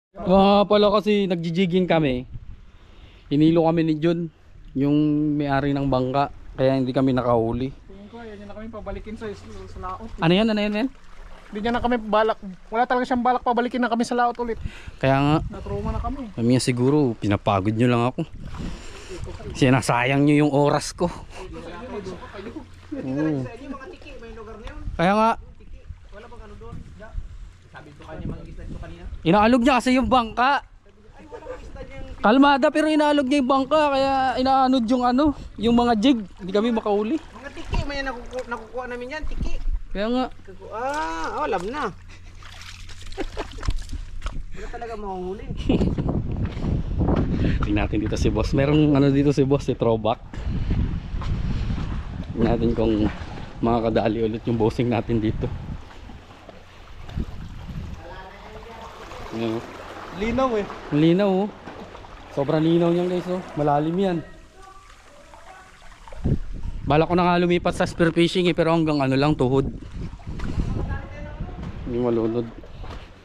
Pala kasi nagjijigging kami. Hinilo kami ni John, yung may-ari ng bangka, kaya hindi kami nakahuli. Tingin ko, yan na kami pabalikin sa laot. Ano yan? Ano yan? Hindi niya na kami balak. Wala talaga siyang balak pabalikin na kami sa laot ulit. Kaya nga, Natruma na kami. kami nga siguro, pinapagod nyo lang ako. Sinasayang nyo yung oras ko. Oo. Kaya nga, inaalog niya kasi yung bangka. Kalmada pero inaalog niya yung bangka, kaya inaanod yung ano, yung mga jig. Hindi kami makahuli. Mga tiki, may nakukuha namin yan, tiki. Kaya nga, Alam na. Wala talaga mahuhuli. tingnan natin dito si boss. Merong ano dito si boss, si throwback. Tingnan natin kung makakadali ulit yung bossing natin dito. Ayan, oh. Linaw eh. Linaw, oh. Sobrang linaw niyan guys, oh. Malalim yan. Bala ko na nga lumipat sa spear fishing eh, pero hanggang ano lang, tuhod. Hindi malunod.